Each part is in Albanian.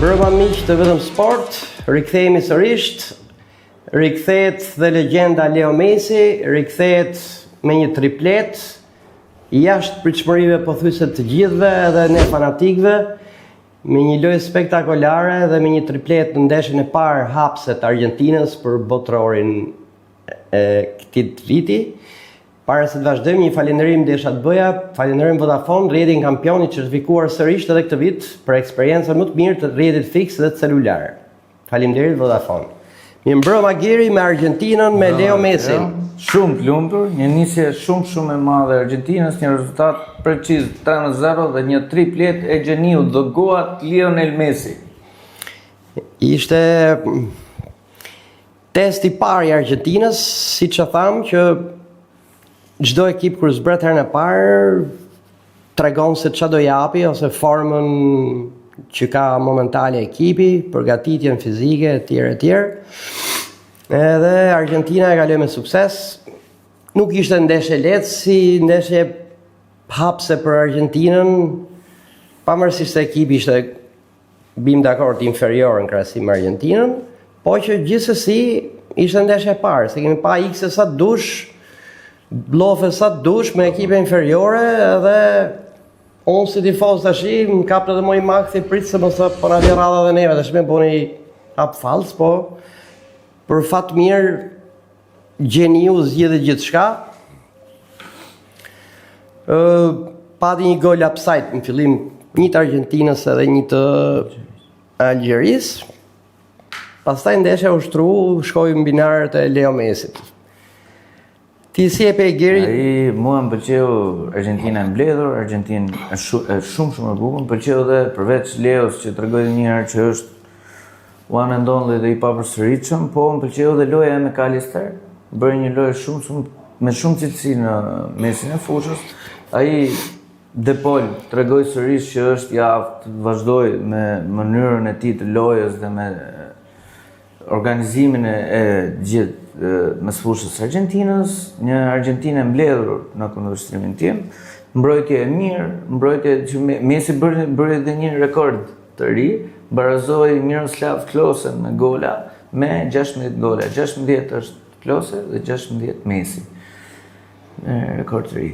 Mbrëma miq të Vetëm Sport, rikthehemi sërish. Rikthehet dhe legjenda Leo Messi, rikthehet me një triplet jashtë pritshmërive pothuajse të gjithëve edhe ne fanatikëve, me një lojë spektakolare dhe me një triplet në ndeshjen e parë hapse të Argjentinës për botrorin e këtij viti. Para se të vazhdojmë, një falënderim desha të bëja, falënderim Vodafone, rrjetin kampion i certifikuar sërish edhe këtë vit për eksperiencën më të mirë të rrjetit fiks dhe të celular. Faleminderit Vodafone. Mirëmbrëma Geri me Argjentinën me Leo Messi. Shumë të lumtur, një nisje shumë e madhe e Argjentinës, një rezultat preciz 3-0 dhe një triplet e gjeniu dhe goat Lionel Messi. Ishte testi i parë i Argjentinës, siç e tham që çdo ekip kur zbret herën e parë tregon se çfarë do japi ose formën që ka momentale ekipi, përgatitjen fizike etj. Edhe Argentina e kaloi me sukses. Nuk ishte ndeshje lehtë, si ndeshje hapse për Argentinën, pavarësisht se ekipi ishte bim dakord inferior në krahasim me Argentinën, po që gjithsesi ishte ndeshje e parë, se kemi pa ikse sa dush, blofe sa dush me ekipe inferiore, edhe unë si tifoz tashi më kap edhe më i makthi prit se mos po na vjen radha dhe neve, tash më bëni hap fals, po për fat mirë gjeniu zgjidhi gjithçka. Pati një gol upside në fillim, një të Argentinës edhe një të Algjerisë. Pastaj ndeshja u shtru, shkoi mbi narët e Leo Messit. Ti si e pe Geri? Ai mua më pëlqeu Argentina e mbledhur, Argentinë është shumë e bukur, më pëlqeu edhe përveç Leos që tregoi një herë që është one and only dhe i papërsëritshëm, po më pëlqeu edhe loja e McAllister, bëri një lojë me shumë cilësi në mesin e fushës. Ai De Paul tregoi sërish që është i aftë të vazhdoj me mënyrën e tij të lojës dhe me organizimin e gjithë mes fushës së Argentinës, një Argentinë e mbledhur në kundërshtrimin tim, mbrojtje e mirë, mbrojtje që Messi bëri edhe një rekord të ri, barazoi Miroslav Klose me gola me 16 gola, 16 është Klose dhe 16 Messi. Rekord të ri.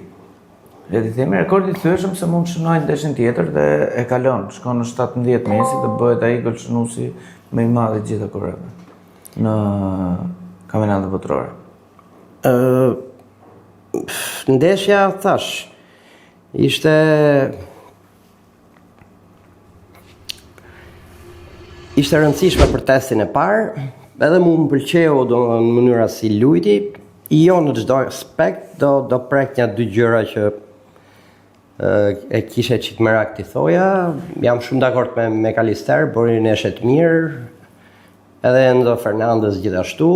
Le të themi rekord i thyeshëm se mund të shënojë ndeshjen tjetër dhe e kalon, shkon në 17 Messi dhe bëhet ai golshënuesi më i madh i gjithë kohërave në kampionatet botërore. Ndeshja thash ishte rëndësishme për testin e parë, edhe mu më pëlqeu në mënyra si lujti, jo në çdo aspekt, do prek një dy gjëra që e kishe qik merak t'i thoja. Jam shumë dakord me McAllister, bëri ndeshje të mirë, edhe Enzo Fernandez gjithashtu.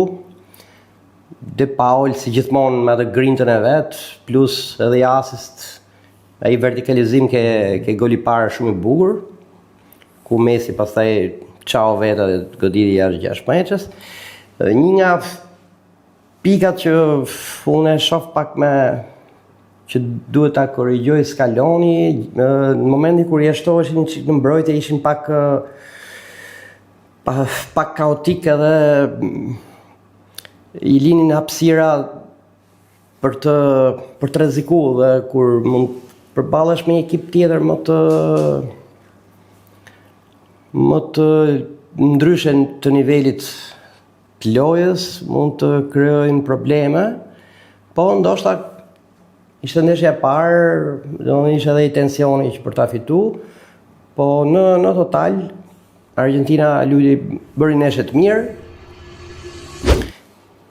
De Paul si gjithmonë me atë grintën e vet, plus edhe i asist, ai vertikalizim ke goli parë shumë i bukur, ku Messi pastaj çao vetë dhe goditi jashtë 6 metrës. Një nga pikat që unë e shoh pak që duhet ta korrigjoj Scaloni, në momentin kur jashtoheshin në mbrojtje ishin pak kaotik edhe i linin hapësira për të rrezikuar dhe kur mund përballesh me një ekip tjetër më të ndryshe të nivelit të lojës, mund të krijojnë probleme, po ndoshta ishte ndeshja e parë, domethënë ishte edhe i tensioni që për ta fituar, po në total Argentina bëri ndeshje të mirë,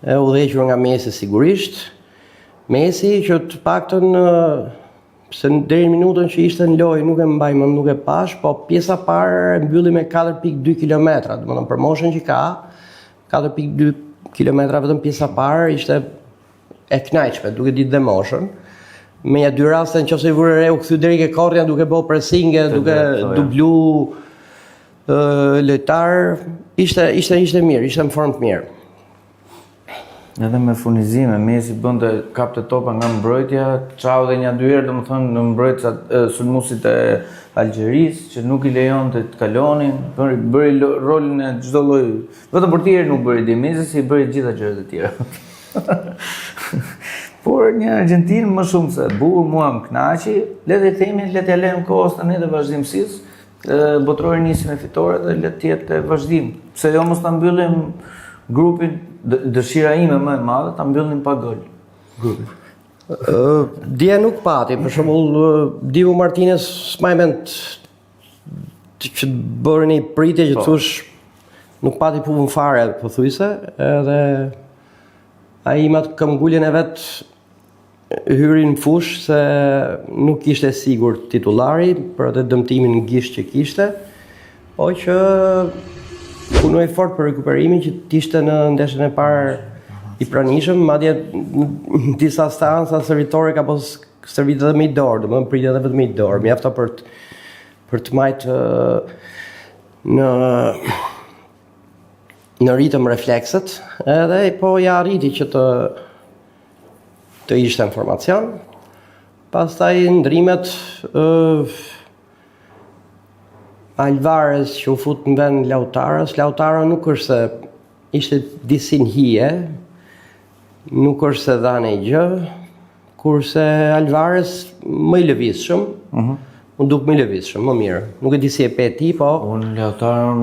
e udhëhequr nga Messi sigurisht. Messi që të paktën se deri në minutën që ishte në lojë nuk e mbaj mend, nuk e pash, po pjesa parë mbylli me 4.2 kilometra, domethënë për moshën që ka, 4.2 kilometra vetëm pjesa parë ishte e kënaqshme, duke ditë dhe moshën. Me ja dy raste nëse i vure re u kthy deri ke korrja duke bëu pressinge, duke dublu lojtar, ishte mirë, ishte në formë të mirë. Edhe me furnizime, Messi kapte topa nga mbrojtja, çau dhe një dy herë, domethënë në mbrojtësat sulmuesit e Algjerisë, që nuk i lejonte të kalonin, bëri rolin e çdo lloj. Vetëm portieri nuk bëri di, Messi i bëri gjitha gjërat e tjera. Por një Argjentinë më shumë se bukur, mua më kënaqi, le të themi, le t'ja lëm kohës tani të vazhdimësisë. Botrori nisi me fitore dhe le të jetë vazhdim. Pse jo mos ta mbyllim grupin, dëshira ime më e madhe ta mbyllim pa gol grupin. Dje nuk pati, për shembull Dibu Martinez s'maj mend që bërë një pritje që thosh nuk pati punë fare pothuajse, edhe ai me atë këmbguljen e vet hyri në fush se nuk ishte sigurt titullari për atë dëmtimin në gisht që kishte, po që punoi fort për rekuperimin që t'ishte në ndeshjen e parë i pranishëm, madje në disa stanca servitore ka pas servitë edhe me i dorë, domethënë pritje edhe vetëm me i dorë, mjafto për të majtë në ritëm reflekset, edhe po ja arriti që të ishte informacion. Pastaj ndrimet Alvarez që u fut në vend Lautaros. Lautaro nuk është se ishte disin hije, nuk është se dhane i gjë, kurse Alvarez më i lëvizshëm, unë duk më i lëvizshëm, më mirë. Nuk e di si e pe ti, po... Unë Lautaron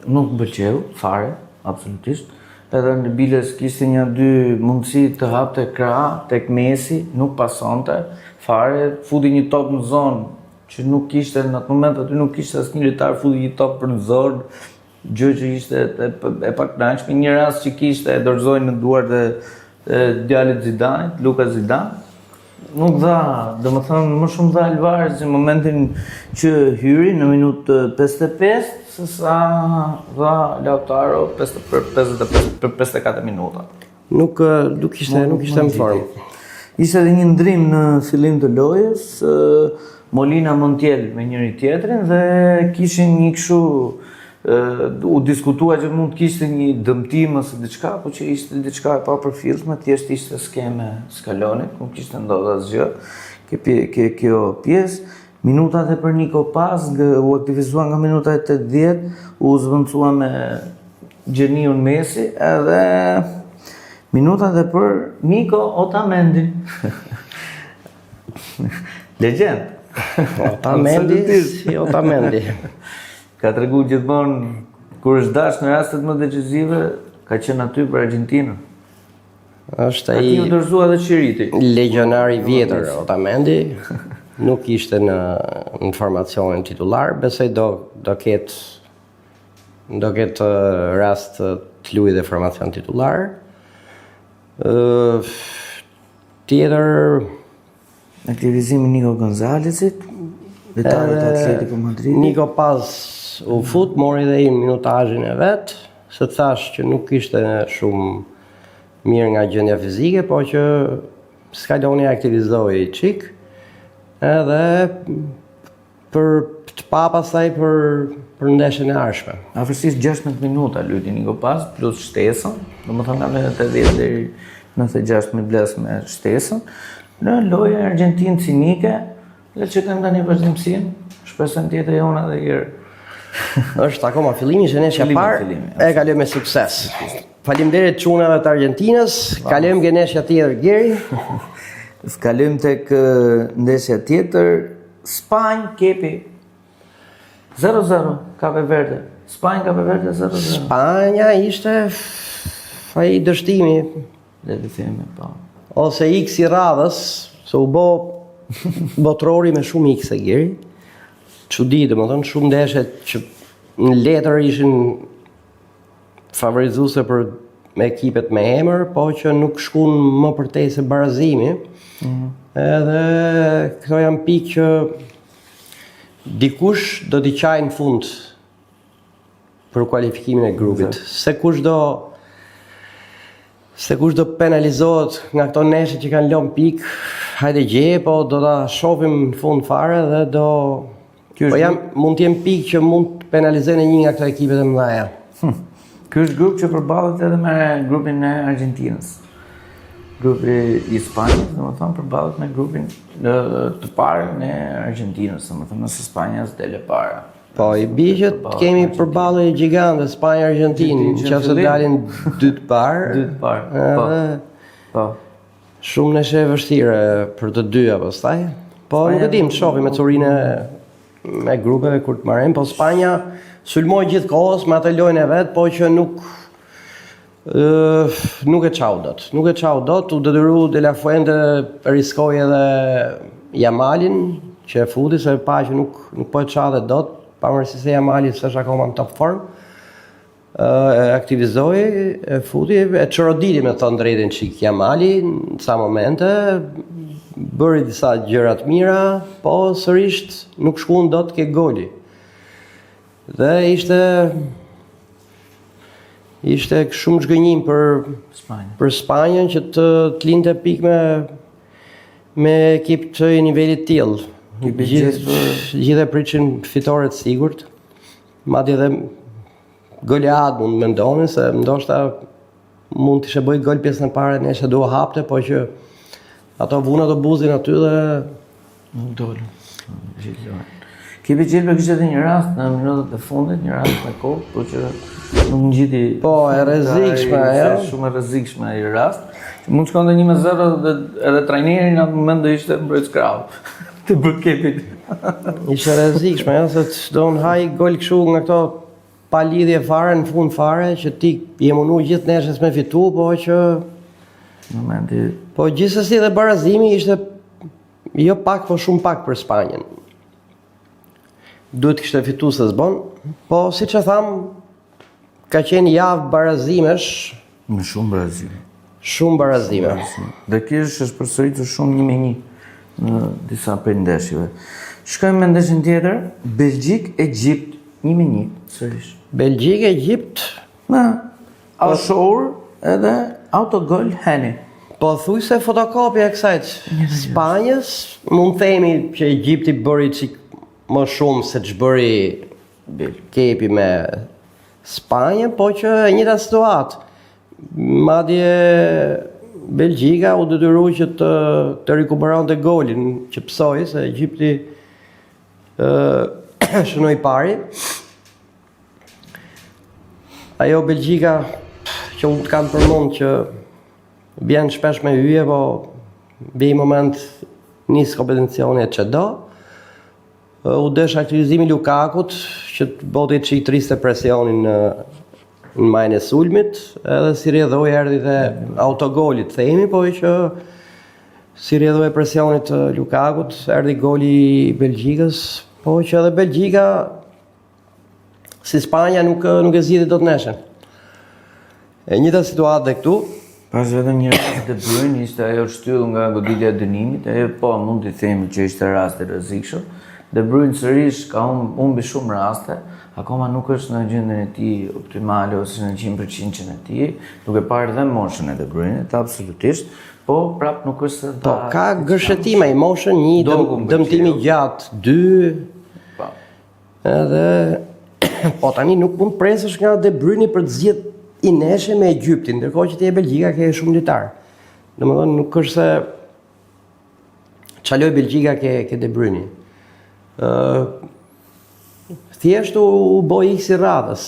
nuk bëlqeu, fare, absolutisht. Edhe në biles kishte një dy mundësi të hapte krah tek Messi, nuk pasonte, fare, futi një top në zonë, që nuk kishte, në atë moment aty nuk kishte asnjë lojtar futi një top për në zonë, gjë që ishte e pakënaqshme. Një rast që kishte e dorëzoi në duart e djalit Zidanit, Lucas Zidane. Nuk dha, domethënë më shumë dha Alvarez në momentin që hyri në minutë 55, se sa dha Lautaro për 54 minuta. Nuk ishte në formë. Ishte edhe një ndrim në fillim të lojës, Molina Montiel me njëri tjetrin dhe kishin një kështu u diskutua që mund të kishte një dëmtim ose diçka, po që ishte diçka e papërfillshme, thjesht ishte skeme Scalonit, nuk kishte ndodhur asgjë. Kjo pjesë, minutat e për Nico Paz u aktivizua nga minuta e 80, u zvendësua me gjeniun Messi, edhe minutat e për Nico Otamendi. Legend. Otamendi. Ka tregu gjithmonë kur është dash në rastet më decisive, ka qenë aty për Argjentinën. Është ai u dorëzua edhe Çiriti. Legionar i vjetër Otamendi, nuk ishte në formacionin titullar, besoj do ketë rast të luajë dhe formacion titullar. Tjetër aktivizimi Nico Gonzalezit, lojtarët e Atletico Madridit. Nico Paz u fut, mori dhe i minutazhin e vet, se thash që nuk ishte shumë mirë nga gjendja fizike, po që Scaloni aktivizoi çik, edhe për të pa pastaj për ndeshjen e ardhshme. Afërsisht 16 minuta luajti Nico Paz plus shtesën, domethënë nga minuta 80 deri 96 me bles me shtesën. Në lojë Argjentinë cinike, le që kanë tani vazhdimsinë, shpresojmë të jetë e jona dhe herë. Është akoma fillimi, që neshja parë e kalojmë me sukses. Faleminderit çunave të Argjentinës, kalojmë ke neshja tjetër Geri. Kalojmë tek ndeshja tjetër, Spanjë Kepi 0-0 Kape Verde. Spanjë Kape Verde 0-0. Spanja ishte ai dështimi, le të themi, po. Ose X i radhës, se u bë botrori me shumë X e Geri. Çudi, domethënë shumë ndeshje që në letër ishin favorizuese për me ekipet me emër, po që nuk shkuan më përtej se barazimi. Edhe këto janë pikë që dikush do t'i qajë në fund për kualifikimin e grupit. Se kush do penalizohet nga këto ndeshje që kanë lënë pikë, hajde gje, po do ta shohim në fund fare dhe mund të jenë pikë që mund të penalizojnë një nga këto ekipet e mëdha. Ky është grup që përballet edhe me grupin e Argjentinës. grupi i Spanjës, domethënë përballet me grupin të parë në Argjentinës, domethënë nëse Spanja s'dele para. Po, i bi që kemi përballje gjigante Spanjë-Argjentinë, nëse dalin dy të parë. Dy të parë. Po. Shumë nëse e vështirë për të dyja pastaj. Po nuk e dim, shohim me curinë me grupeve kur të marrin, po Spanja sulmoi gjithkohës me atë lojën e vet, po që nuk e çau dot. Nuk e çau dot, u detyru De La Fuente riskoi edhe Yamalin që e futi se pa që nuk po e çadhe dot, pavarësisht se Yamali s'është akoma në top form. Aktivizoi, e futi, e çoroditi me thënë drejtën çik Yamali në ca momente, bëri disa gjëra të mira, po sërish nuk shkuan dot ke goli. Dhe ishte shumë zhgënjim për Spanjën që të linte pikë me ekip të nivelit tillë. Gjithë e prishin fitore të sigurt. Madje edhe Goliat mund mendonin se ndoshta mund të bëj gol pjesën e parë nesër do hapte, po që ato vuna do buzin aty dhe nuk dolën. Kipi Gjelbe kishte edhe një rast në minutat e fundit, një rast me kohë, por që nuk ngjiti. Po, e rrezikshme ajo. Shumë e rrezikshme ai rast. Mund shkonte 1-0 dhe edhe trajneri në atë moment do ishte mbrojtës krau të Kepit. Ishte rrezikshme, se do në haj gol kështu nga këto pa lidhje fare në fund fare që ti je mundu gjithë nesës me fitu, po që momenti. Po gjithsesi dhe barazimi ishte jo pak, po shumë pak për Spanjën. Duhet kishte fitu se s'bon, po siç e tham, ka qenë javë barazimesh. Me shumë barazime. Shumë barazime. Dhe kjo është përsëritur shumë 1-1 në disa prej ndeshjeve. Shkojmë me ndeshjen tjetër, Belgjik-Egjipt 1-1 sërish. Belgjik-Egjipt na Ashur edhe autogol Hani. Po thuj se fotokopja e kësaj Spanjës, mund themi që Egjipti bëri çik më shumë se ç'bëri Kepi me Spanjën, po që e njëjta situatë. Madje Belgjika u detyru që të rikuperonte golin që psoi se Egjipti shënoi pari. Ajo Belgjika që unë të kam përmend që vjen shpesh me hyje, po bëj moment nis kompeticioni e çdo. U desh aktivizimi Lukakut që të boti çik triste presionin në majën e sulmit, edhe si rrjedhoi erdhi dhe autogolit themi, po që si rrjedhoi presionit të Lukakut, erdhi goli i Belgjikës, po që edhe Belgjika si Spanja nuk e zgjidhi dot neshën. E njëjta situatë dhe këtu. Pas vetëm një rast De Bruyne ishte ajo shtyllur nga goditja e dënimit, ajo po mund të themi që ishte rast i rrezikshëm. De Bruyne sërish ka humbi shumë raste, akoma nuk është në gjendjen e tij optimale ose në 100% e tij, duke parë dhe moshën e De Bruyne, absolutisht, po prap nuk është Po ka gërshetime, moshën 1, dëmtimi gjatë 2. Po. Edhe po tani nuk mund presësh nga De Bruyne për të zgjedhë i neshe me Egjiptin, ndërkohë që ti e Belgjika ke shumë lojtar. Domethënë nuk është se çaloj Belgjika ke De Bruyne. Thjesht u bë X i radhës.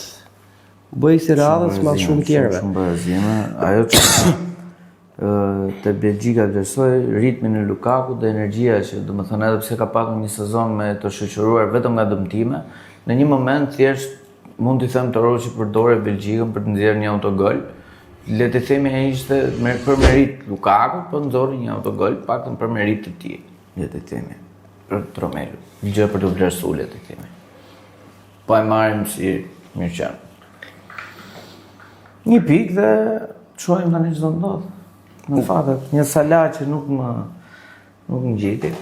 Bë X i radhës mas shumë tjerëve. Shumë barazime. Ajo që te Belgjika vlerësoi ritmin e Lukaku dhe energjia që domethënë edhe pse ka patur një sezon me të shoqëruar vetëm nga dëmtime, në një moment thjesht mund të them të rrojë që përdore Belgjikën për të nxjerrë një autogol. Le të themi ai ishte për merit Lukaku, po nxorri një autogol, paktën për merit të tij. Le të themi për Romelu. Gjë për të vlerësuar, le të themi. Po e marrim si mirëqen. Një pikë dhe çojmë tani çdo ndodh. Në fakt, një Salah që nuk ngjiti.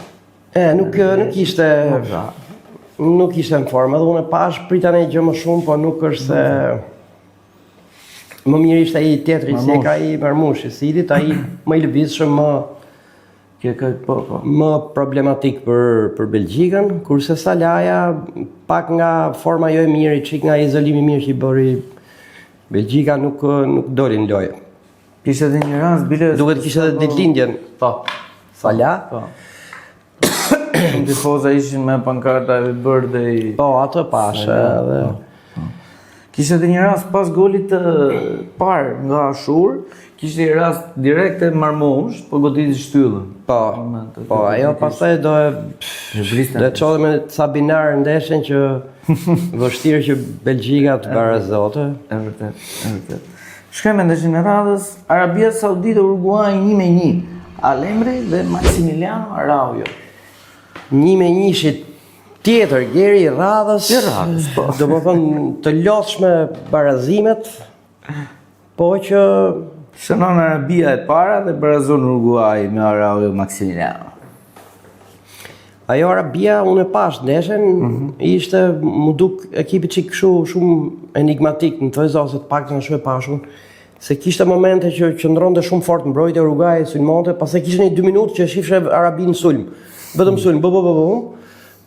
Nuk ishte në formë, edhe unë pash prita një gjë më shumë, po nuk është se më mirë ishte ai tjetri, si e ka ai Marmush i Sitit, ai më i lëvizshëm, më problematik për Belgjikën, kurse Salaja pak nga forma jo e mirë, çik nga izolimi i mirë që i bëri Belgjika nuk doli në lojë. Kishte edhe një rast bile. Duket kishte edhe ditëlindjen. Po. Fala? Po. Tifoza ishin me pankarta e Birthday. Po, ato pash edhe. Kishte edhe një rast pas golit të parë nga Shur, kishte një rast direkte Marmush, po goditi shtyllën. Po, ajo pastaj do e çodhe me ca binar ndeshjen që vështirë që Belgjika të barazote. E vërtet. Shkojmë ndeshjen e radhës, Arabia Saudite Uruguay 1-1. Alemri dhe Maximiliano Araujo. 1-1 ishit tjetër geri i radhës, po. do më thënë të lodhshme barazimet, po që shënon Arabia e para dhe barazon Uruguay me Araujo Maximiliano. Ajo Arabia, unë e pash ndeshjen, ishte mu duk ekipi që shumë enigmatik në të vezose të pak të në shumë e pashun, se kishte momente që qëndronte shumë fort mbrojtja Uruguay, sulmonte, pastaj kishte një 2 minutë që shifshe Arabin sulm. Vetëm sulm,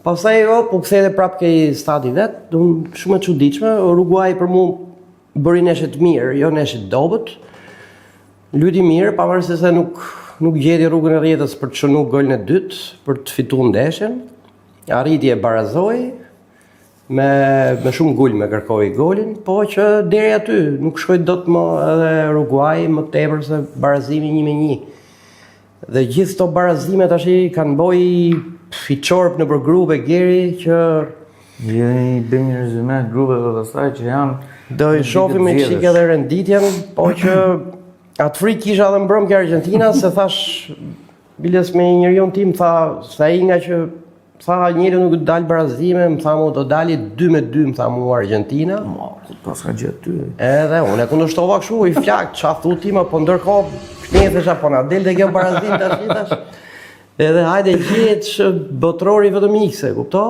pastaj po kthehej prapë ke stadi vet, shumë e çuditshme. Uruguay për mua bëri neshje të mirë, jo neshje të dobët. Luti mirë, pavarësisht se nuk gjeti rrugën e rrjetës për të shënuar golin e dytë, për të fituar ndeshjen. Arriti e barazoi me shumë gulme kërkoi golin, po që deri aty nuk shkoi dot më edhe Uruguay më tepër se barazimi 1-1. Dhe gjithë këto barazime tash kanë boj i çorp nëpër grupe geri që jeni bëjmë një rezume grupeve pastaj që janë do i shohim me çik edhe renditjen, po që atë frikë kisha edhe mbrëm ke Argentina se thash biles me njeriu tim tha se ai nga që tha njëri nuk do dal barazime, më tha mu do dali 2-2, më tha mu Argentina. Pas ka gjetë ty. Edhe unë e kundërshtova kështu i flak, çfarë thuti më, po ndërkohë shpëthesha po na del te kjo barazim tash. Edhe hajde gjetë botrori vetëm ikse, kupto?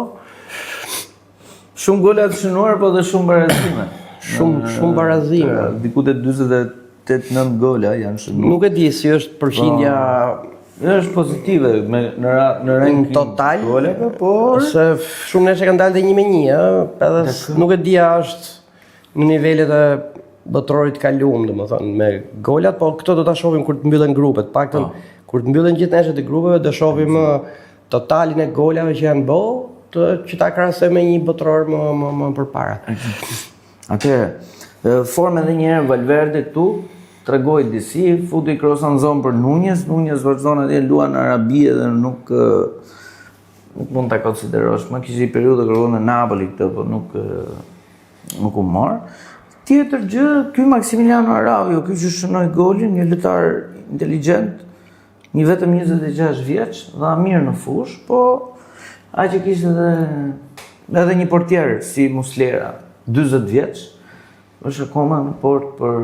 Shumë gola të shënuar, po dhe shumë barazime. Shumë barazime. Diku te 48-9 gola janë shënuar. Nuk e di si është përqindja është pozitive në ranking total, por se shumë neshe kanë dalë dhe 1-1, edhe nuk e dia është në nivelet e botrorit kaluam, domethënë me golat, po këto do ta shohim kur të mbyllen grupet. Paktën kur të mbyllen gjithë neshjet e grupeve do shohim totalin e golave që janë bë, që ta krahasojmë me një botror më përpara. Atëherë, formë edhe një herë Valverde këtu, tregoi disi, futi krosan zonë për Nunez vazhdon atje luan Arabi dhe nuk mund ta konsiderosh. Më kishte një periudhë kërkon në Napoli këtë, po nuk u mor. Tjetër gjë, ky Maximiliano Araujo, ky që shënoi golin, një lojtar inteligjent, një vetëm 26 vjeç, dha mirë në fush, po ai që kishte edhe një portier si Muslera, 40 vjeç, është akoma në port për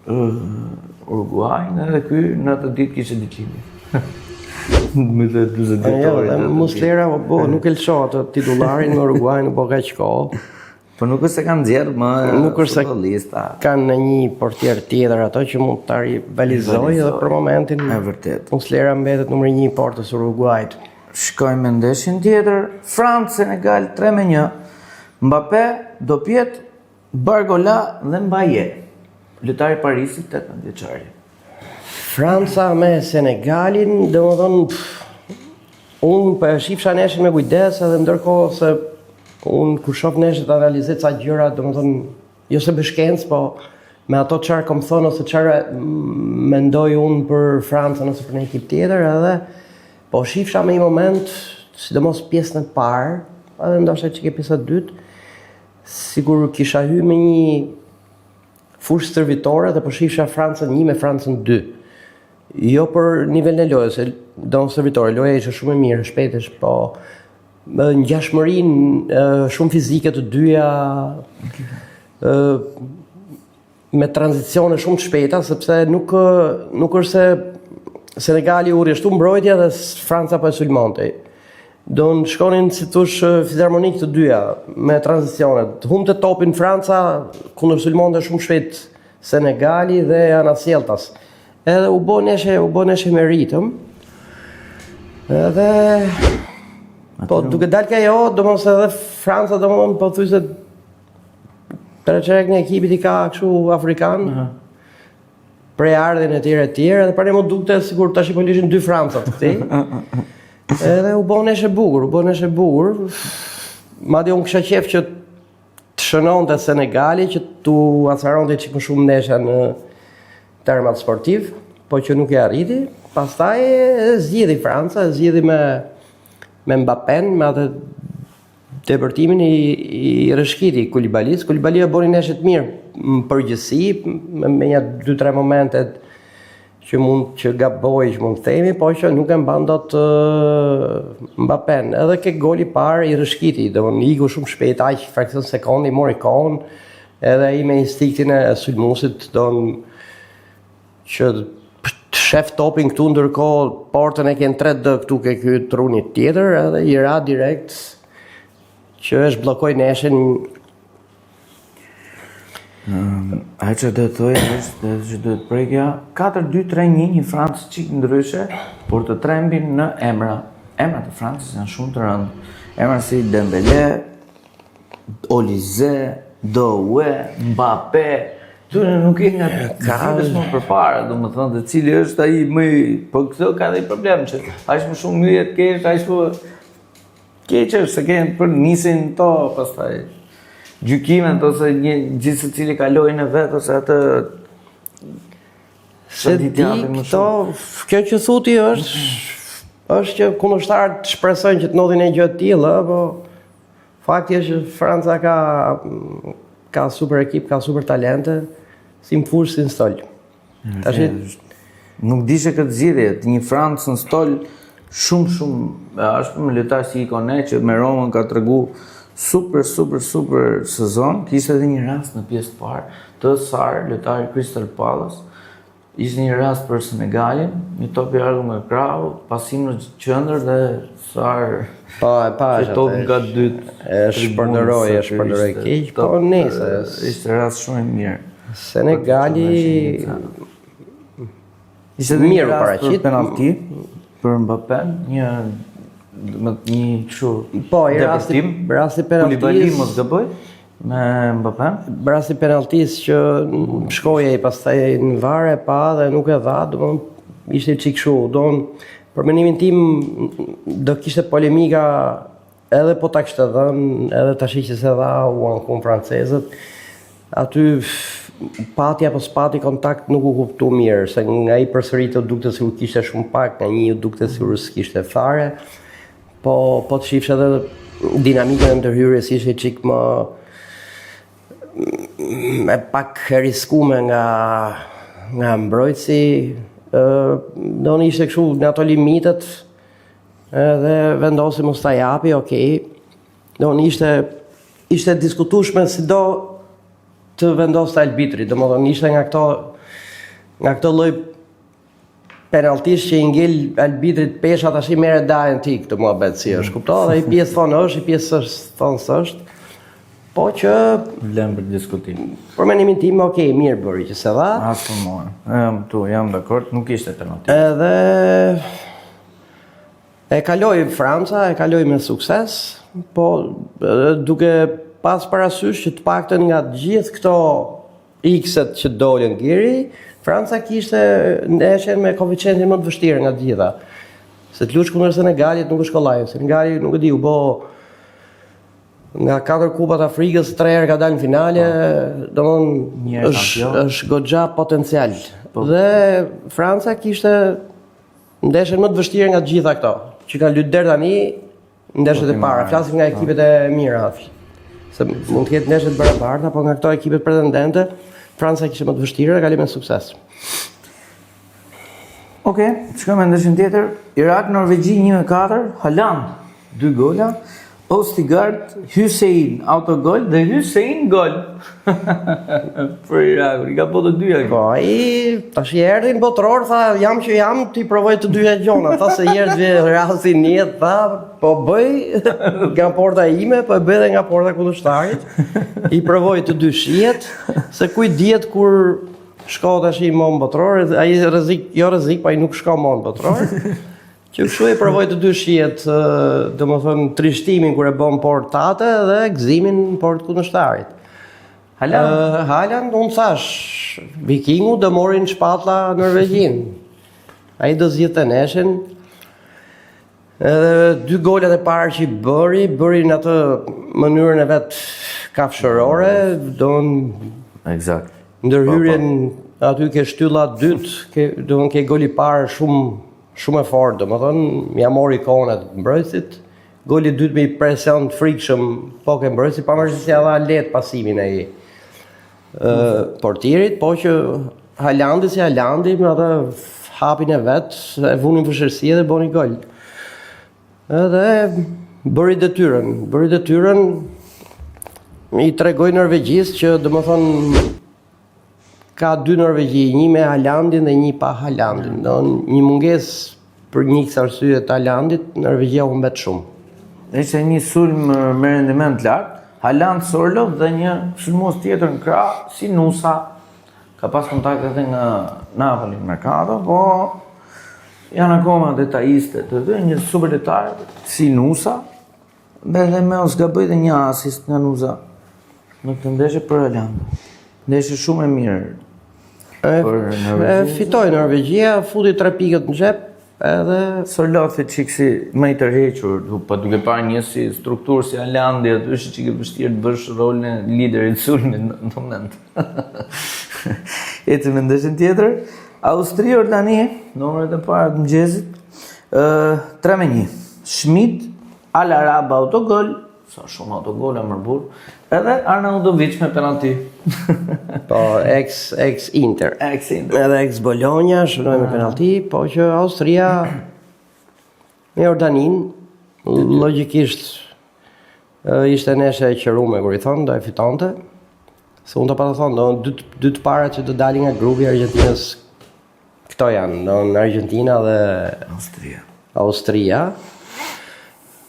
Uruguay, edhe ky në atë ditë kishte ditëlindje. Me të 40 vjeçori. Muslera nuk e lësho atë titullarin në Uruguay në po kaq kohë. Po nuk është se kanë nxjerr më nuk është se kanë në një portier tjetër ato që mund ta rivalizojë edhe për momentin. E vërtet. Muslera mbetet numër 1 i portës Uruguayt. Shkojmë me ndeshjen tjetër, Francë-Senegal 3-1. Mbappé, Dopiet, Bargola dhe Mbaye. Lojtari i Parisit 18 vjeçari. Franca me Senegalin, domethënë unë po e shifsha neshjen me kujdes edhe ndërkohë se unë kur shoh neshjet analizoj ca gjëra, domethënë jo se bëshkencë, po me ato çfarë kam thonë ose çfarë mendoj unë për Francën ose për një ekip tjetër, edhe po shifsha me një moment, sidomos pjesën e parë, edhe ndoshta që ke pjesa e dytë, sigur kisha hyrë me një fushë stërvitore dhe po shifsha Francën 1 me Francën 2. Jo për nivelin e lojës, do në stërvitore, loja ishte shumë e mirë, shpejtësh, po ngjashmërinë shumë fizike të dyja, me tranzicione shumë të shpejta, sepse nuk është se Senegali u rreshtu mbrojtja dhe Franca po e sulmonte. Do në shkonin si thush filharmonik të dyja me tranzicionet. Humte topin Franca, kundër sulmonte shumë shpejt Senegali dhe anasjelltas. Edhe u bë neshje me ritëm. Edhe po duke dalë ka jo, domos edhe Franca domos po thuaj se 3 një ekipit I ka kështu afrikan. prej ardhin e tjerë, edhe për ne më dukte sikur tash po ishin dy Francat këtej. Edhe u bën nesh e bukur. Madje unë kisha qef që të shënonte Senegali që tu acaronte çik më shumë ndeshja në termat sportiv, po që nuk e arriti. Pastaj e zgjidhi Franca, me Mbappén, me atë depërtimin i rëshkiti Koulibalis. Koulibalia boni neshë të mirë në përgjithësi, me një 2-3 momentet që gaboj, që mund të themi, po që nuk e mban dot Mbappén. Edhe ke goli parë i rëshkiti, i iku shumë shpejt, aq fraksion sekondi, mori kohën, edhe i me instiktin e sulmuesit, që shef topin këtu, ndërkohë portën e kënë 3D këtu ke ky truni tjetër, edhe i ra direkt që është blokoj neshen. Ajo që do të thoj është që do të prekja 4-2-3-1, një Francë çik ndryshe, por të trembin në emra. Emrat e Francës janë shumë të rëndë. Emra si Dembélé, Olise, Doué, Mbappé, këtyre nuk e nga vites më përpara, do më thënë, të cili është ai më, po këto ka dhe i problem që aq më shumë myje të kesh, aq më keq është se kenë për nisin to, pastaj gjykimet ose gjithë se cili ka lojën e vet ose atë se di këto, kjo që thuti është që kundërshtarët shpresojnë që të ndodhin e gjë të tilla, po fakti është që Franca ka super ekip, ka super talente, si më fush si në stol. Nuk dishe këtë zgjidhje, një Francë në stol shumë, është për më lojtar si Ikone që me Romën ka tregu super sezon, kishte edhe një rast në pjesë të parë të Sarr, lojtari Crystal Palace, ishte një rast për Senegalin, një top i ardhur nga krau, pasim në qendër dhe Sarr që topin ka dytë. E shpërnderoi keq, po nëse ishte rast shumë i mirë. Senegali ishte mirë paraqit penalti për Mbappén, një kështu depërtim. Rasti Koulibaly penaltis, mos gaboj me Mbappén. rasti penaltis që shkoje pastaj në VAR e pa dhe nuk e dha, domethënë ishte çik kështu, për mendimin tim do kishte polemika edhe po ta kishte dhënë, edhe tash që se dha u ankun francezët. Aty pati apo s'pati kontakt nuk u kuptu mirë, se nga i përsëritë u dukte sikur kishte shumë pak, nga një u dukte sikur s'kishte fare, po të shifsh edhe dinamikën e ndërhyrjes ishte çik më pak riskume nga mbrojtësi, do në ishte kështu në ato limitet, edhe vendosi mos ta japi, okej. Do në ishte diskutueshme si do të vendoste arbitri, domethënë ishte nga këto lloj penaltish që i ngel arbitrit pesha tash i merret dajën ti këtë muhabet si është, kuptoj, dhe i pjesë thonë është, i pjesë thonë s'është. Po që Vlen për diskutim. Për mendimin tim, okej, mirë bëri që se dha. As për mua. Jam dakord, nuk ishte penalti. Edhe e kaloi Franca, e kaloi me sukses, po duke pas parasysh që të paktën nga gjithë këto X-et që dolën giri, Franca kishte ndeshjen me koeficientin më të vështirë nga të gjitha. Se të lush kundër Senegalit nuk është kollaj. Senegali nuk e di, u bë nga 4 kupat Afrikës 3 herë ka dalë në finale, domthonë është goxha potencial. Dhe Franca kishte ndeshjen më të vështirë nga të gjitha këto, që kanë luajtur deri tani ndeshjet e para. Flasim nga ekipet e mira. Se mund të ketë ndeshje të barabarta, po nga këto ekipet pretendente, Franca kishte më të vështirë dhe kaloi me sukses. Okej, shkojmë në ndeshjen tjetër. Irak Norvegji 1-4, Haaland 2 gola, Ostigard, Hussein autogol dhe Hussein gol. Për Irak, i ka po të dyja. Po, tash i erdhi në botror, tha jam që jam, ti provoj të dyja gjona. Tha se erdhi rasti në jetë, tha po bëj nga porta ime, po e bëj edhe nga porta kundërshtarit. I provoj të dy shihet, se kujt dihet kur shko tash i mon botror, ai rrezik, po ai nuk shko mon botror. Që kështu e provoj të dy shihet, domethënë trishtimin kur e bën portate dhe gëzimin në port kundërshtarit. Haaland, unë thash, Vikingu do morin shpatlla Norvegjin. Ai do zgjidhte neshin. Edhe 2 golet e parë që bëri në atë mënyrën e vet kafshërore, Eksakt. Ndërhyrjen aty ke shtylla dytë, ke goli i parë shumë e fortë, domethënë ja mori kohën atë mbrojtësit. Goli i dytë me i presion të frikshëm po ke mbrojtësi, pavarësisht se dha lehtë pasimin ai portierit, po që Haalandi me atë hapin e vet, e vunin vështirësi dhe boni gol. Edhe bëri detyrën, i tregoi Norvegjisë që domethënë ka 2 Norvegji, një me Haalandin dhe një pa Haalandin. Një mungesë për një arsye të Haalandit, Norvegjia humbet shumë. Ishte një sulm me rendiment lartë, Haaland, Sorloth dhe një sulmues tjetër në krah, si Nusa, ka pas kontakte edhe nga Napoli në mercato, po janë akoma detajiste të dy, një super detaj, si Nusa, dhe me os gaboj dhe një asist nga Nusa në këtë ndeshje për Haaland. Ndeshje shumë e mirë për Norvegjia. Fitoi Norvegjia, futi 3 pikët në xhep, edhe Sorlothi çiksi më i tërhequr, po duke parë një si strukturë si Haalandi, aty është çike vështirë të bësh rolin e liderit sulmit në moment. Ecim në ndeshjen tjetër. Austria-Jordani, numrat e para të mëngjesit, 3-1. Schmidt, Al-Arab autogol, sa shumë autogola më burr. Edhe Arnautovic me penalti. Po, ex Inter. Edhe ex Bologna, shënoi me penalti, po që Austria me Jordanin, logjikisht ishte neshe e qërume, kur i thonë, do e fitonte. Se unë të pa të thonë, dy të para që do dalin nga grupi Argentinës, këto janë, Argentina dhe Austria.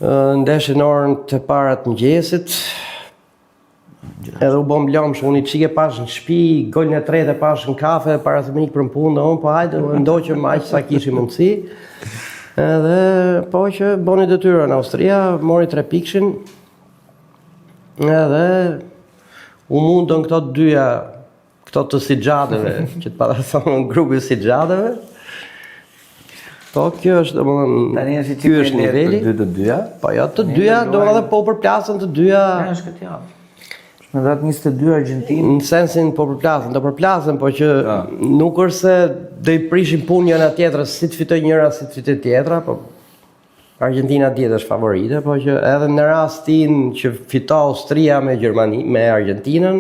Ndeshën orën të para të mëngjesit, edhe u bom lomsh, unë i qike pash në shtëpi, golin e tretë e pash në kafe, para se më ikë për në punë, dhe unë po hajde, ndoqëm aq sa kishim mundësi. Edhe po që boni detyrën Austria, mori 3 pikshin, edhe u mundën këto të dyja, këto të sigjadeve, që të para thonë në grupi sigjadeve. Po, kjo është, domethënë, ky është niveli. Të dyja? Po, jo, të dyja, domethënë po përplasën të dyja. Ja, është këtë javë. Në datë 22 Argentinë. Në sensin po përplasën, do përplasën, po që nuk është se do i prishin punë njëra tjetrës, si të fitoj njëra, si të fitoj tjetra, po Argentina dihet është favorite, po që edhe në rastin që fito Austria me Argentinën,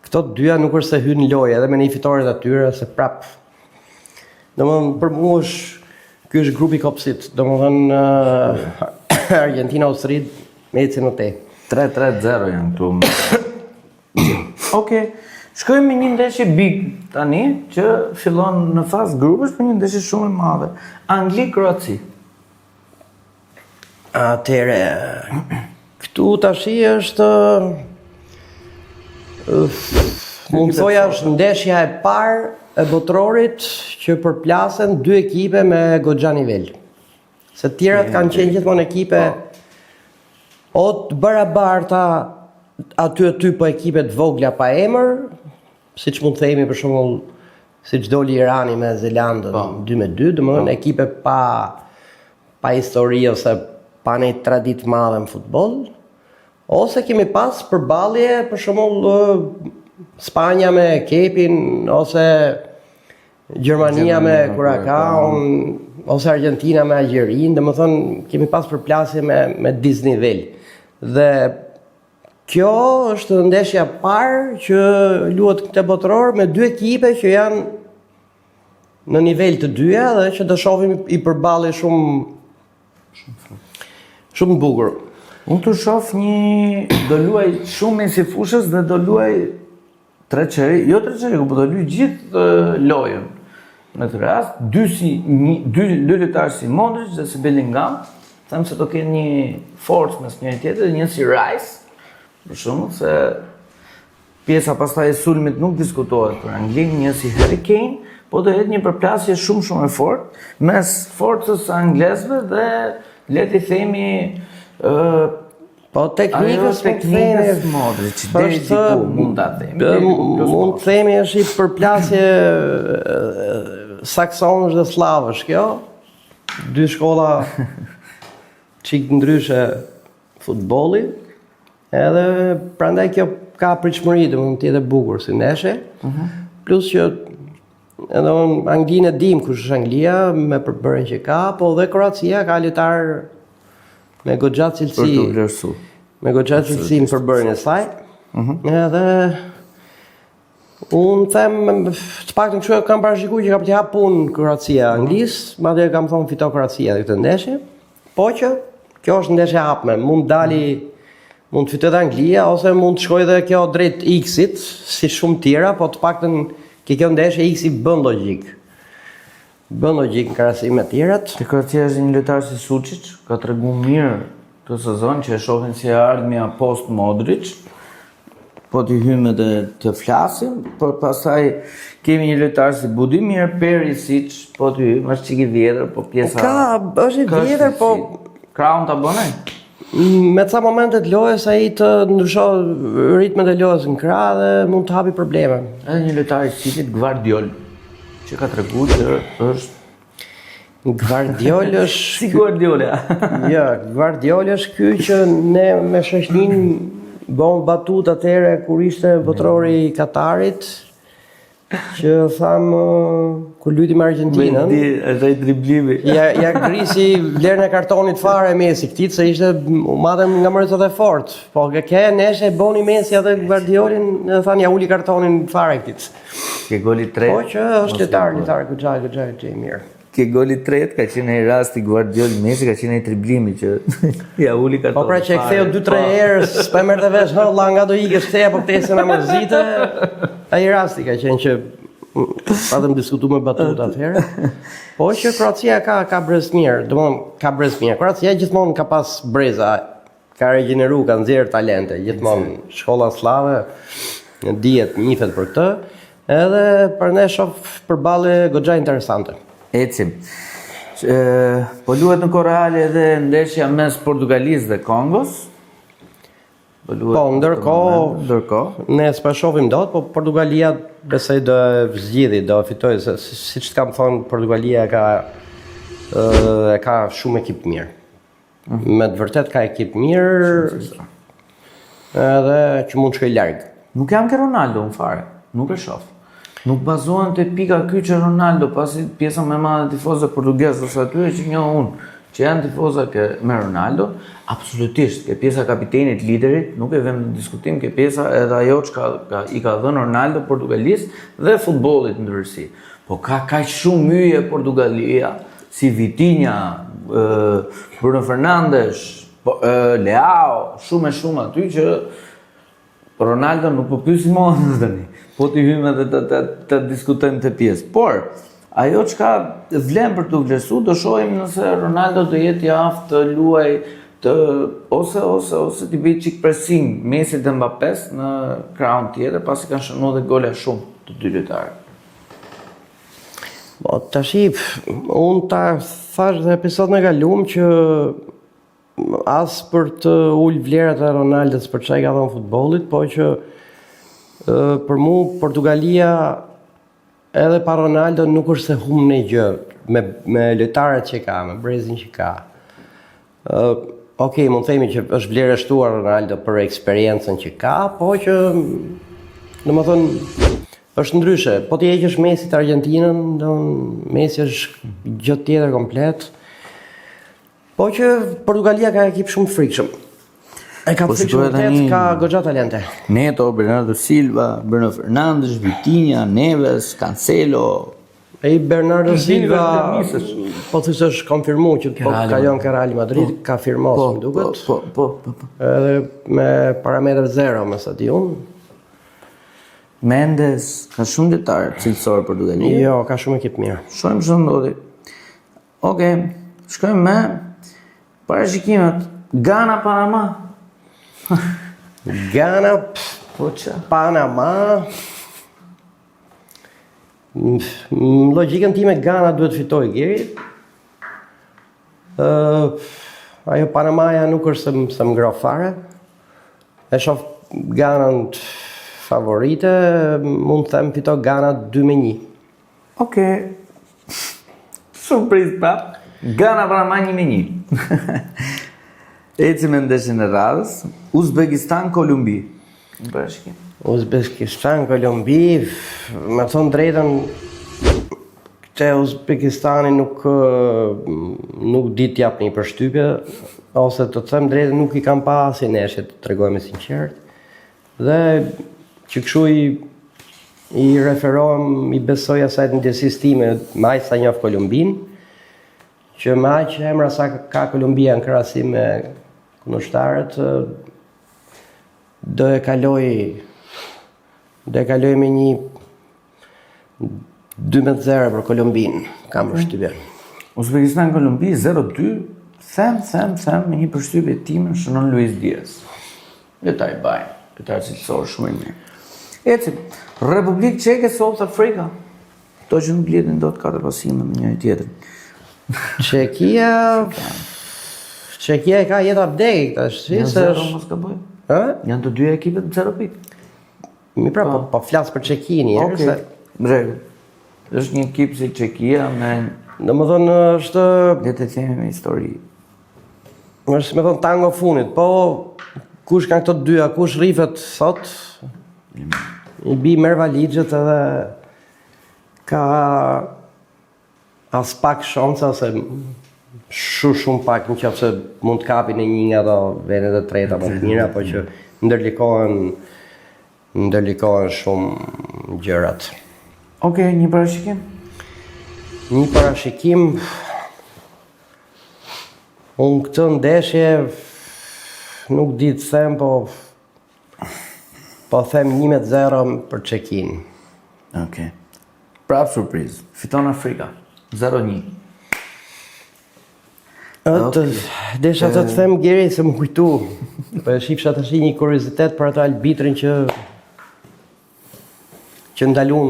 këto të dyja nuk është se hyn lojë, edhe me një fitoret atyre, se prap. Domethënë për mua ky është grupi kopsit, domethënë Argentina-Austri me ecën në te. 3-3-0 janë këtu. Okej. Shkojmë me një ndeshje big tani që fillon në fazë grupësh, për një ndeshje shumë e madhe. Angli-Kroaci. Atëre, këtu tashi është mund thoja është ndeshja e parë e botrorit që përplasen 2 ekipe me goxha nivel. Se tjerat kanë qenë gjithmonë ekipe o të barabarta aty po ekipe të vogla pa emër, siç mund të themi për shembull siç doli Irani me Zelandën 2-2, domethënë ekipe pa histori ose pa një traditë madhe në futboll, ose kemi pas përballje për shembull Spanja me Kepin, ose Gjermania me Curacao, ose Argentina me Algjerin, domethënë kemi pas përplasje me disnivel. Dhe kjo është ndeshja parë që luhet këtë botror me 2 ekipe që janë në nivel të dyja dhe që do shohim i përballë shumë bukur. Unë të shoh do luaj shumë si fushës dhe do luaj 3 qeri, jo 3 qeri, po do luaj gjithë lojën. Në këtë rast, 2 lojtarë si Modric dhe si Bellingham, them se do kenë një forcë mes njëri tjetrit dhe një si Rice, për shembull, se pjesa pastaj e sulmit nuk diskutohet për Anglinë, një si Harry Kane, po do jetë një përplasje shumë e fortë mes forcës së anglezëve dhe le të themi Po teknikës Modrić, deri diku mund ta themi. Mund të themi është i përplasje saksonësh dhe slavësh kjo. Dy shkolla çik ndryshe futbolli. Edhe prandaj kjo ka pritshmëri, domethënë të jetë e bukur si ndeshje. Plus që edhe Anglinë e dim kush është Anglia me përbërjen që ka, po dhe Kroacia ka lojtar me goxha cilësi. Për të vlerësuar. Me goxha cilësi në përbërjen e saj. Edhe unë them, të paktën kështu kam parashikuar që ka për të hap punë Kroacia Anglisë, madje kam thonë fito Kroacia këtë ndeshje. Po që kjo është ndeshje e hapme, mund të fitojë Anglia ose mund të shkojë edhe kjo drejt X-it, si shumë tjera, po të paktën kjo ndeshje X-i bën logjik. Bën logjik në krahasim me tjerat. Te Kroacia është një lojtar si Sučić, ka treguar mirë këtë sezon që e shohin si ardhmja post Modrić. Po të hymë dhe të flasim, por pastaj kemi një lojtar si Budimir Perisic, po të hymë, është çik i vjetër, po pjesa është i vjetër, po Kraun ta bën ai. Me ca momentet lojës ai të ndryshon ritmet e lojës në krah dhe mund të hapi probleme. Edhe një lojtar i Cityt Gvardiol, që ka treguar që është Gvardiol është si Guardiola. Jo, Gvardiol është ky që ne me shoqnin bëm batut atëre kur ishte botrori i Katarit, që tham kur luajti me Argjentinën. Është ai driblimi. Ja grisi vlerën e kartonit fare Messi këtij se ishte madhem nga mërzat e fort. Po kjo neshe boni Messi atë Gvardiolin, e thanë ja uli kartonin fare këtij. Ke goli 3. Po që është lojtar goxha i mirë. Ke goli 3 ka qenë ai rasti Guardiol Messi, ka qenë ai driblimi që ja uli kartonin. Po pra që e ktheu 2-3 herë, s'po merrte vesh, valla nga do ikë kthej apo kthej na mërzite. Ai rasti ka qenë që patëm diskutuar me batut atëherë. Po që Kroacia ka brez mirë, domthonë ka brez mirë. Kroacia gjithmonë ka pas breza, ka regjeneru, ka nxjerr talente, gjithmonë shkolla slave dihet njihet për këtë. Edhe për ne shoh përballje goxha interesante. Ecim. Po luhet në kohë reale edhe ndeshja mes Portugalisë dhe Kongos. Po, ndërkohë, ne s'pa shohim dot, po Portugalia besoj do zgjidhi, do fitojë, se siç kam thonë, Portugalia ka shumë ekip mirë. Me të vërtet ka ekip mirë, edhe që mund shkojë larg. Nuk jam ke Ronaldo në fare, nuk e shoh. Nuk bazohen te pika ky që Ronaldo, pasi pjesa më e madhe e tifozëve portugezë ose atyre që njoh unë, që janë tifozë me Ronaldo, absolutisht, ke pjesa kapitenit, liderit, nuk e vëm në diskutim, ke pjesa edhe ajo që i ka dhënë Ronaldo Portugalisë dhe futbollit në ndërsi. Po ka kaq shumë myje Portugalia, si Vitinha, Bruno Fernandes, Leao, shumë aty që Ronaldo nuk po pyesim më tani. Po t'i hymë edhe të diskutojmë të pjesë. Por, ajo çka vlen për të vlerësuar, do shohim nëse Ronaldo do jetë i aftë të luaj ose t'i bëj çik pressing Messi dhe Mbappés në krahun tjetër, pasi kanë shënuar dhe gole shumë të dy lojtarët. Po tash unë ta thash dhe episodin e kaluam që as për të ul vlerat e Ronaldos për çka i ka dhënë futbollit, po që për mu Portugalia edhe pa Ronaldo nuk është se humb në gjë me lojtarët që ka, me brezin që ka. Okej, mund të themi që është vlerësuar Ronaldo për eksperiencën që ka, po që domethënë është ndryshe. Po ti heqësh Messi të Argjentinën, Messi është gjë tjetër komplet. Po që Portugalia ka ekip shumë frikshëm. E ka frikshëm vërtet, ka goxha talente. Neto, Bernardo Silva, Bruno Fernandes, Vitinha, Neves, Cancelo. Ai Bernardo Silva, po thjesht është konfirmuar që po kalon ke Real Madrid, ka firmosur më duket. Po. Edhe me parametër 0 me sa di unë. Mendes, ka shumë lojtarë cilësor Portugalia. Jo, ka shumë ekip mirë. Shumë që ndodhi. Okej, shkojmë me parashikimet. Ghana, Panama. Ghana, Panama. Logjikën time Ghana duhet fitoj Geri. ajo Panamaja nuk është se më ngroh fare. E shoh Ganën favorite, mund të them fito Gana 2-1. Okej. Surprizë prap. Gana Panama 1-1. Eci me ndeshjen e radhës, Uzbekistan Kolumbi. Në parashikim. Uzbekistan, Kolumbi, me thonë drejtën, që Uzbekistani nuk di t'jap një përshtypje, ose të them drejtën nuk i kam pa asnjë ndeshje, të tregoj me sinqert. Dhe që kështu i referohem, i besoj asaj të ndjesisë time, me aq sa njoh Kolumbin, që me aq emra sa ka Kolumbia në krahasim me kundërshtarët, do e kaloj me një 12-0 për Kolumbin, kam përshtypje. Uzbekistan Kolumbi 0-2, them me një përshtypje time shënon Luis Diaz. Detaj baj, detaj cilësor shumë i mirë. Eci, Republikë Çeke South Africa. To që nuk lidhin dot 4 pasime me njëri tjetrin. Çekia e ka jetë update tash, si se Mos gaboj. ë? Janë të dy ekipet 0 pikë. Mi pra, po flas për Çekin një herë, se Rregull. Është një ekip si Çekia me, domethënë është le të themi, me histori. është me thonë tango funit, po kush kanë këto dyja, kush rrifet sot, i bi merr valixhet edhe ka as pak shansa ose shumë pak në qoftë se mund të kapin në një nga ato vendet e treta më të mira, po që ndërlikohen shumë gjërat. Okej, një parashikim. Një parashikim, unë këtë ndeshje nuk di të them, po them 1-0 për Çekin. Okej. Prap surprizë. Fiton Afrika 0-1. Desha të them Geri se më kujtu, po e shifsha tash një kuriozitet për atë arbitrin që ndalun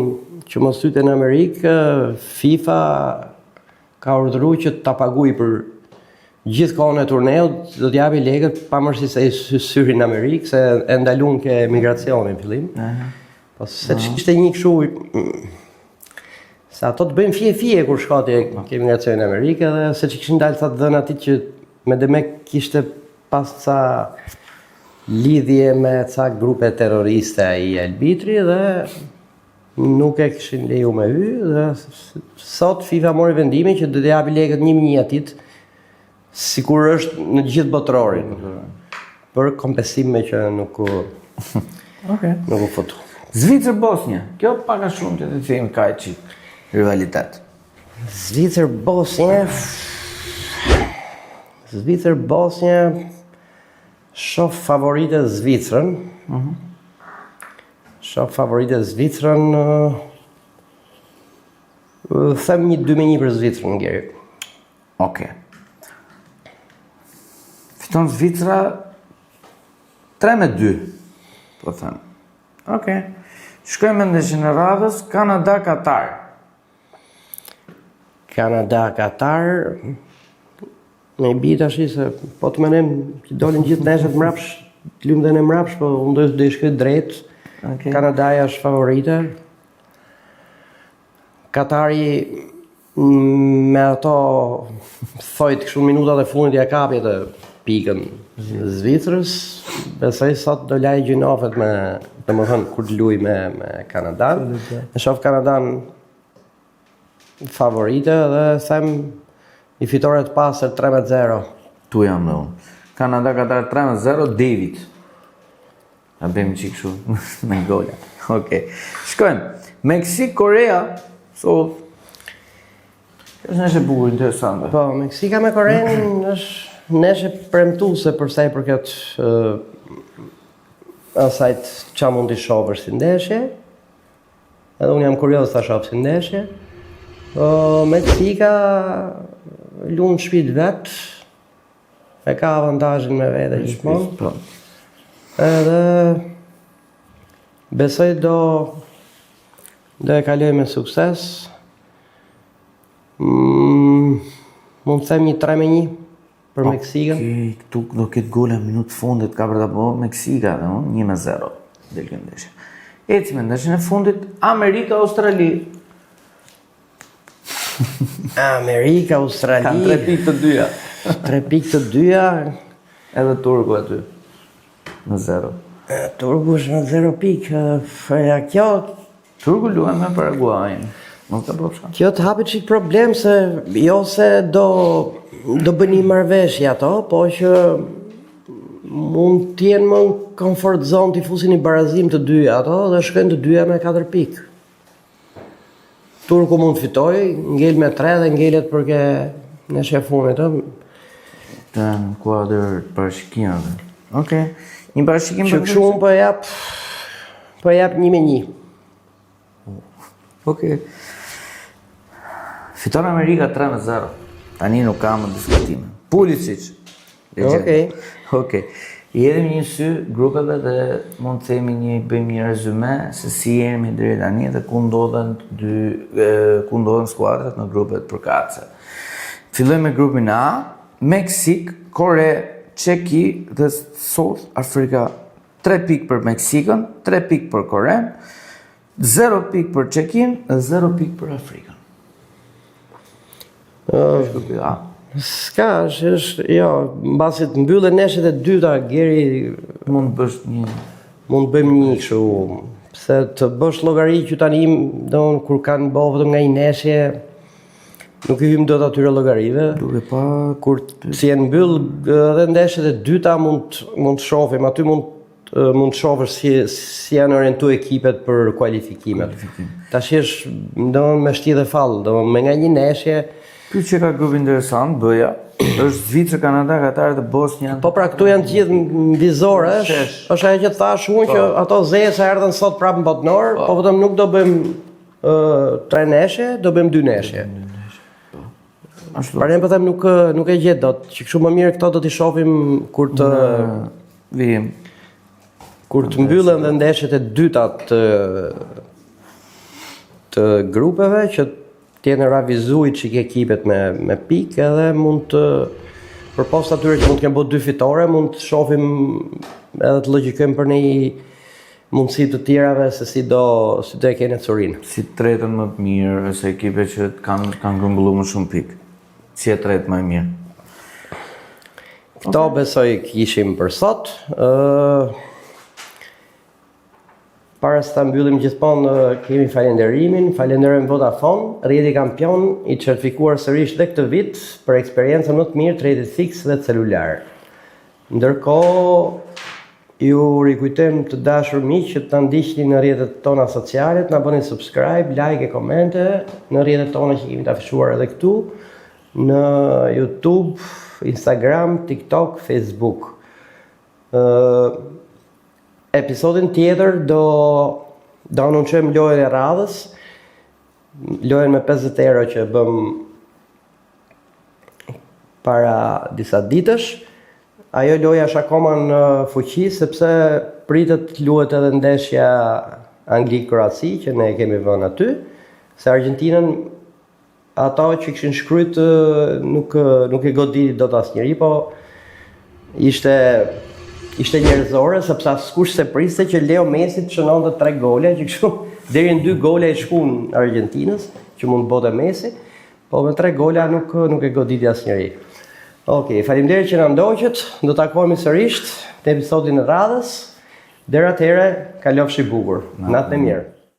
që mos hyte në Amerikë, FIFA ka urdhëruar që ta paguaj për gjithë kohën e turneut, do t'japi lekët pavarësisht se i syrin në Amerikë, se e ndalun ke emigracionin në fillim. Po se ishte një kështu, se ato të bëjmë fije kur shkati ke emigracionin në Amerikë, dhe se që kishin dalë sa të dhënë atit që me demek kishte pas ca lidhje me ca grupe terroriste i arbitri dhe nuk e kishin leju me hy, dhe sot FIFA mori vendimin që do t'i japi lekët 1-1 atit, sikur është në gjithë botërorin, për kompensim me që nuk u futu. Zvicër-Bosnja. Kjo pak a shumë që të themi ka e qik rivalitet. Zvicër-Bosnja shoh favorite Zvicrën. Them një 2-1 për Zvicrën, Geri. Okej. Fiton Zvicra 3-2, po them. Okej. Shkojmë në ndeshjen e radhës, Kanada-Katar. Kanada-Katar, me i bi tash se po të menem që dolin gjithë ndeshjet mrapsh, të lumë dhe në mrapsh, po unë do i shkoj drejt. Kanadaja është favorite. Katari me ato thojt kështu minutat e fundit ja kapi atë pikën Zvicrës, besoj sot do laj gjinofet me, domethënë kur të luaj me Kanadan. E shoh Kanadan favorite dhe them i fitore të pastër 3-0. Tu jam dhe unë. Kanada-Katar 3-0, David. A bëjmë që kështu me gola. Okej. Shkojmë. Meksik-Korea, është neshe bukur interesante. Po, Meksika me Korenë është neshe premtuese për sa i përket asajt qa mund t'i shoh për si ndeshje. Edhe unë jam kurioz ta shoh si ndeshje. Meksika lunë shpit vet, e ka avantazhin me vete gjithmonë. Edhe besoj do e kaloj me sukses. Mund të them një 3-1. për Meksikën. Okej, këtu do ketë gola minutë fundit ka për të bëhë Meksika dhe 1-0 del kjo ndeshje. Eci me ndeshjen e fundit Amerika-Australi. Amerika, Australi. Kanë 3 pikë të dyja. 3 pikë të dyja. Edhe Turku aty. Në 0. Turku është në 0 pikë. Ja, kjo Turku luan me Paraguayin. Mos ka bëfsha. Kjo të hapet çik problem se jo se do bëni marrëveshje ato, po që mund t'jenë më në comfort zone t'i fusin i barazim të dyja ato dhe shkojnë të dyja me 4 pikë. Turku mund fitoj, ngel me 3 dhe ngelet për ke ndeshja e fundit, Të në kuadër parashikimeve. Okej. Një parashikim që kështu unë po jap 1-1. Okej. Fiton Amerika 3-0. Tani nuk ka më diskutime. Pulisic. Okej. I edhim një sy grupeve dhe mund të themi bëjmë një rezume se si jemi deri tani dhe ku ndodhen skuadrat në grupet përkatëse. Fillojmë me grupin A, Meksik, Kore, Çeki dhe South Africa. 3 pikë për Meksikën, 3 pikë për Koren, 0 pikë për Çekin dhe 0 pikë për Afrikën. Grupi A. S'ka, është, jo, mbasi të mbyllen neshjet e dyta, Geri, Mund bësh një... mund bëjmë një kështu, se të bësh llogari që tani, domthon kur kanë bëu vetëm nga një neshje, nuk i hym dot atyre llogarive. Duke pa... Kur si e mbyll edhe ndeshjet e dyta mund të shohim, aty mund të shohësh si janë orientu ekipet për kualifikimet. Tash është domthon me shti dhe fall, domthon me nga një neshje. Ky që ka grup interesant, bëja, është Zvicër, Kanada, Katar dhe Bosnia. Po pra këtu janë të gjithë mbizore, është ajo që të thash unë që ato zeza erdhen sot prapë në botënor, po vetëm nuk do bëjmë 3 neshje, do bëjmë 2 neshje. Pra ne po them nuk e gjet dot, që kështu më mirë këto do t'i shohim kur të vijim. Kur të mbyllen dhe ndeshjet e dyta të grupeve që t'jenë ravizuar çik ekipet me pikë edhe mund të përpost atyre që mund të kenë bërë 2 fitore, mund të shohim edhe të logjikojmë për një mundësi të tjerave se si do e kenë Curin. Si tretën më të mirë ose ekipe që kanë grumbulluar më shumë pikë. Si e tretë më e mirë. Këto besoj kishim për sot. Para se ta mbyllim gjithmonë kemi falenderojmë Vodafone, rrjeti kampion i certifikuar sërish dhe këtë vit për eksperiencën më të mirë të rrjetit fiks dhe celular. Ndërkohë, ju rikujtojmë të dashur miq që të na ndiqni në rrjetet tona sociale, të na bëni subscribe, like e komente në rrjetet tona që kemi të afishuar edhe këtu, në YouTube, Instagram, TikTok, Facebook. Episodin tjetër do anoncojmë lojën e radhës, lojën me 50 euro që bëm para disa ditësh. Ajo loja është akoma në fuqi sepse pritet luhet edhe ndeshja Angli-Kroaci që ne kemi vënë aty, se Argjentinën ato që kishin shkruajt nuk e goditi dot asnjëri, po ishte njerëzore, sepse askush se priste që Leo Messi të shënonte 3 gole, që kështu deri në 2 gole i shkuan Argjentinës, që mund bote Messi, po me 3 gola nuk e goditi asnjëri. Okej, faleminderit që na ndoqët, do takohemi sërish në episodin e radhës. Deri atëherë, kalofshi bukur. Natë e mirë.